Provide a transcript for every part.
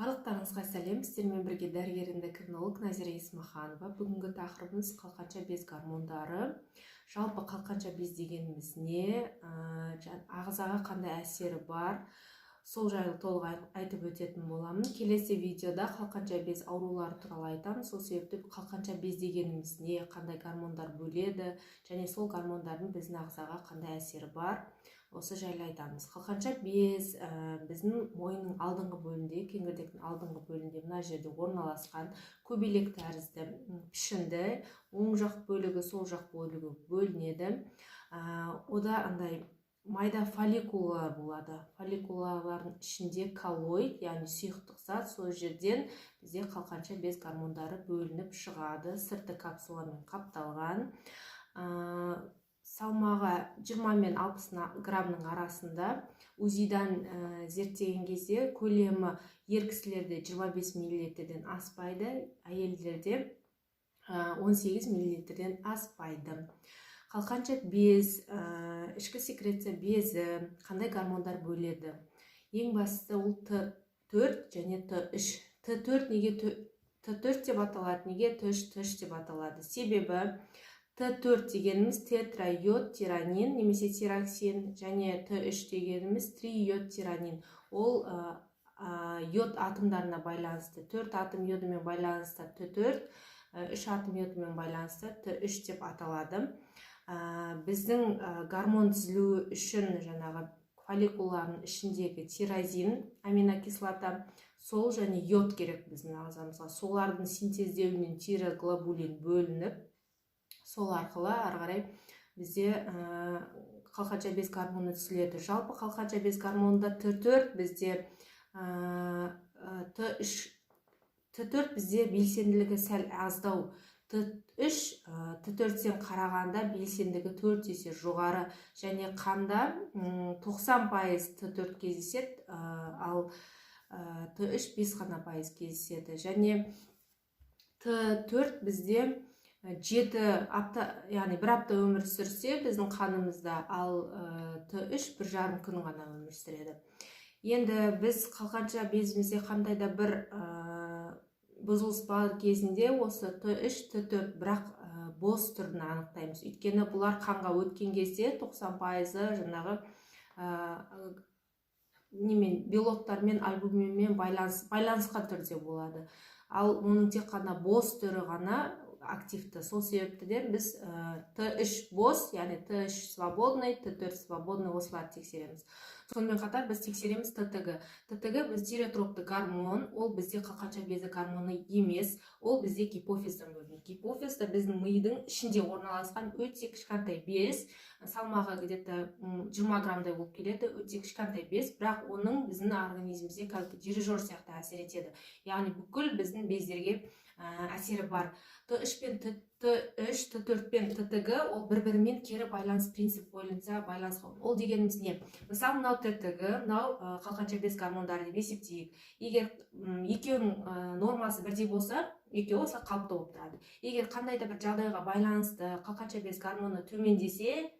Барлықтарыңызға сәлем, сіздермен бірге дәрігер эндокринолог Назира Исмаханова. Бүгінгі тақырыбымыз қалқанша без гормондары. Жалпы қалқанша без дегеніміз не, ағзаға қандай әсері бар, сол жайлы толық айтып өтетін боламын. Келесі видеода қалқанша без аурулары туралы айтамын. Сол себепті қалқанша без дегеніміз не, қандай гормондар бөледі, және сол гормондардың біздің ағзаға қандай әсері бар, осы жайлы айтамыз. Қалқанша без біздің мойынның алдыңғы бөлінде, кеңірдектің алдыңғы бөлінде мына жерде орналасқан көбелек тәрізді пішінді, оң жақ бөлігі, сол жақ бөлігі бөлінеді. Ода андай майда фолликулалар болады. Фолликулалардың ішінде коллоид, яғни сұйықтық зат, сол жерден бізде қалқанша без гормондары бөлініп шығады. Сырты капсуламен қапталған. Салмағы 20 мен 60 грамның арасында. УЗИ-дан зерттеген кезде көлемі ер кісілерде 25 мл-ден аспайды, әйелдерде 18 мл-ден аспайды. Қалқанша без, ішкі секреция безі, қандай гормондар бөледі? Ең бастысы ол Т4 және Т3. Т4 неге Т4 деп аталады, неге Т3 деп аталады? Себебі Т4 дегеніміз тетрайод тиранин немесе тироксин, және Т3 дегеніміз трийод тиранин. Ол йод атомдарына байланысты. 4 атом йодымен байланысты Т4, 3 атом йодымен байланысты Т3 деп аталады. Біздің гормон түзілуі үшін жаңағы фолликулалардың ішіндегі тирозин аминокислота, сол және йод керек біздің ағзамызға. Солардың синтездеуінен тироглобулин бөлініп, сол арқылы ары қарай бізде қалқанша без гормоны түзіледі. Жалпы қалқанша без гормонда Т4 бізде Т4 бізде белсенділігі сәл аздау. Т3 Т4-тен қарағанда белсендігі 4 есе жоғары, және қанда 90% Т4 кездеседі, ал Т3 5 қана пайыз кездеседі. Және Т4 бізде 7 апта, яғни 1 апта өмір сүрсе біздің қанымызда, ал Т3 1,5 күн ғана өмір сүреді. Енді біз қалқанша безімізде қандай да бір бұзылыс бар кезінде осы Т3, Т4 бірақ бос түрін анықтаймыз. Өйткені бұлар қанға өткен кезде 90% жаңағы белоктармен, альбуминмен байланысқан түрде болады. Ал оның тек қана бос түрі ғана активті. Сол себептіден біз Т3 бос, яғни Т3 свободный, Т4 свободный осыларды тексереміз. Сонымен қатар біз тексереміз ТТГ. ТТГ біз тиротропты гормон, ол бізде қалқанша безі гормоны емес, ол бізде гипофиздан бөлінеді. Гипофизда біздің мидың ішінде орналасқан өте кішкентай без, салмағы где-то 20 граммдай болып келеді, өте кішкентай без, бірақ оның біздің организмімізде дирижер сияқты әсер етеді. Яғни бүкіл біздің бездерге әсері бар. Т3 пен Т3, Т4 пен ТТГ ол бір-бірімен кері байланыс принцип бойынша байланысқан. Ол дегеніміз не? Мысалы, мынау ТТГ, мынау қалқанша без гормондары деп есептейік. Егер екеуінің нормасы бірдей болса, екеуі осылай қалыпты болып тұрады. Егер қандай да бір жағдайға байланысты қалқанша без гормоны төмендесе,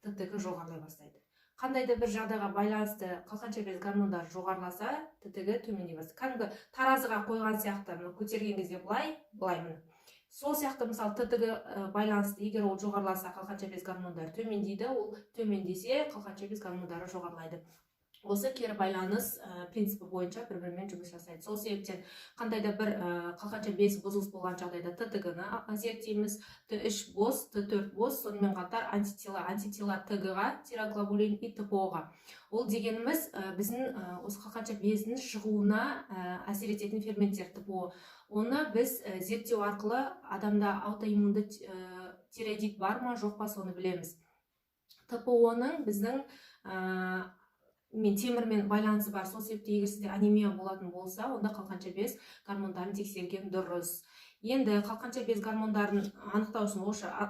ТТГ жоғарылай бастайды. Қандай да бір жағдайға байланысты қалқанша без гормондар жоғарыласа, ТТГ төмендей бастайды. Кәдімгі таразыға қойған сияқты, көтерген кезде былай міне. Сол сияқты, мысалы, ТТГ байланысты, егер ол жоғарыласа, қалқанша без гормондар төмендейді, ол төмендесе, қалқанша без гормондары жоғарылайды. Осы кері байланыс принципі бойынша бір-бірімен жұмыс жасайды. Сол себептен қандай да бір қалқанша без бұзылыс болған жағдайда ТТГ-ны зерттейміз, Т3 бос, Т4 бос, сонымен қатар антитила ТГ-ға, тироглобулин и ТПО-ға. Ол дегеніміз біздің осы қалқанша бездің шығуына әсер ететін ферменттер ТПО. Оны біз зерттеу арқылы адамда аутоиммунды тиреоидит бар ма, жоқ па, соны білеміз. ТПО-ның біздің темірмен байланысы бар. Сол себепті егер сізде анемия болатын болса, онда қалқанша без гормондарын тексерген дұрыс. Енді қалқанша без гормондарын анықтау үшін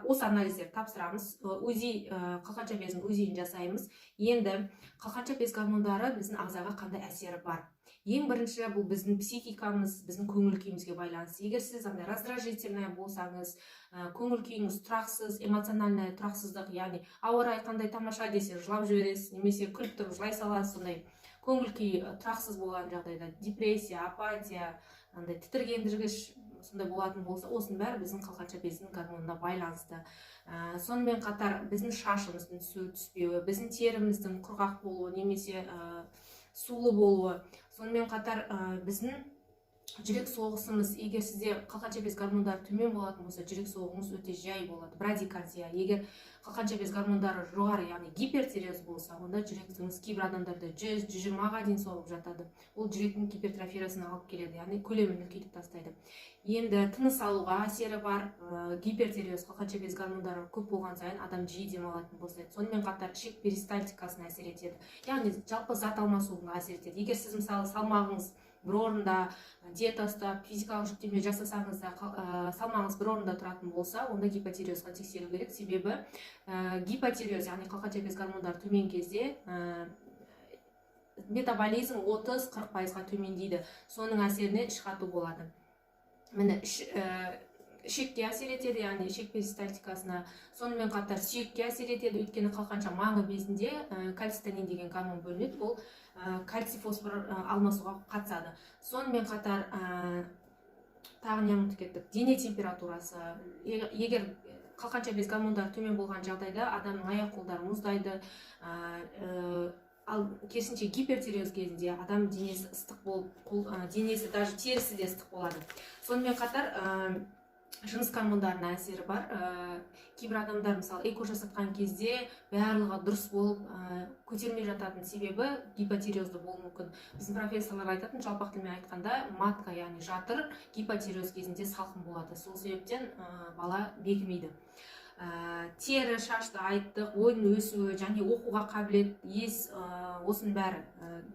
осы анализдерді тапсырамыз. Қалқанша бездің УЗИ-ін жасаймыз. Енді қалқанша без гормондары біздің ағзаға қандай әсері бар? Ең бірінші, бұл біздің психикамыз, біздің көңіл күйімізге байланысты. Егер сіз раздражительная болсаңыз, көңіл күйіңіз тұрақсыз, эмоциональная тұрақсыздық, яғни ауа райы қандай тамаша десе жылап жібересіз, немесе күліп тұрып жылай саласыз, сондай көңіл күй тұрақсыз болған жағдайда, депрессия, апатия, андай тітіркендіргіш сондай болатын болса, осының бәрі біздің қалқанша безінің гормонына байланысты. Сонымен қатар біздің шашымыздың түспеуі, біздің теріміздің құрғақ болуы немесе сулы болуы, сонымен қатар біздің жүрек соғысымыз, егер сізде қалқанша без гормондары төмен болатын болса, жүрек соғуыңыз өте жай болады. Брадикардия. Егер қалқанша без гормондары жоғары, яғни гипертиреоз болса, онда жүрегіңіз кейбір адамдарда 100-120-ға дейін соғып жатады. Ол жүректің гипертрофиясына алып келеді, яғни көлемін үлкейтіп тастайды. Енді тыныс алуға әсері бар. Гипертиреоз, қалқанша без гормондары көп болған сайын адам жиі демалатын болса, сонымен қатар ішек перистальтикасына әсер етеді. Яғни жалпы зат алмасуына әсер етеді. Егер сіз мысалы салмағыңыз бір орында диета ұстап, физикалық жүктеме жасасаңыз да салмағыңыз бір орында тұратын болса, онда гипотиреозға тексеру керек. Себебі гипотиреоз, яғни қалқанша без гормондары төмен кезде метаболизм 30-40%-ға төмендейді. Соның әсерінен іш қату болады. Міне ішекке әсер етеді, яғни ішек перистальтикасына. Сонымен қатар сүйекке әсер етеді, өйткені қалқанша маңы безінде кальцитонин деген гормон бөлінеді, ол кальций фосфор алмасуға қатысады. Сонымен қатар тағы не ұмытып кеттік, дене температурасы. Егер қалқанша без гормондары төмен болған жағдайда адамның аяқ қолдары мұздайды, ал керісінше гипертиреоз кезінде адам денесі ыстық болып, денесі даже терісі де ыстық болады. Сонымен қатар жыныс гормондарына әсері бар. Кейбір адамдар мысалы эко жасатқан кезде барлығы дұрыс болып көтермей жататын себебі гипотиреозды болуы мүмкін. Біздің профессорлар айтатын, жалпақ тілмен айтқанда, матка, яғни жатыр гипотиреоз кезінде салқын болады. Сол себептен бала бекімейді. Тері, шашты айттық, ойдың өсуі және оқуға қабілет, ес, осының бәрі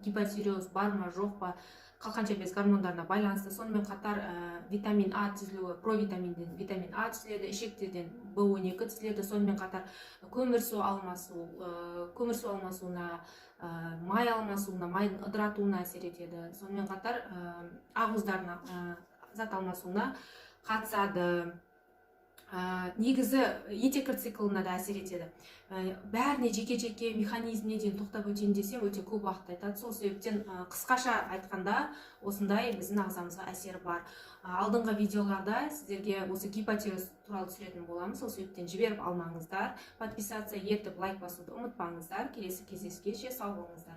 гипотиреоз бар ма, жоқ па, қалқанша без гормондарына байланысты. Сонымен қатар витамин А түзілуі, провитаминден витамин А түзіледі, ішектерден В12 түзіледі. Сонымен қатар көмірсу алмасуына, май алмасуына, майдың ыдыратуына әсер етеді. Сонымен қатар ақуыздарына, зат алмасуына қатысады. Негізі етекір циклына да әсер етеді. Бәріне жеке-жеке механизміне дейін тоқтап өтейін десем, өте көп уақыт айтады. Сол себептен қысқаша айтқанда осындай біздің ағзамызға әсері бар. Алдыңғы видеоларда сіздерге осы гипотиреоз туралы түсіретін боламыз. Сол себептен жіберіп алмаңыздар. Подписация етіп, лайк басуды ұмытпаңыздар. Келесі кездескенше сау болыңыздар.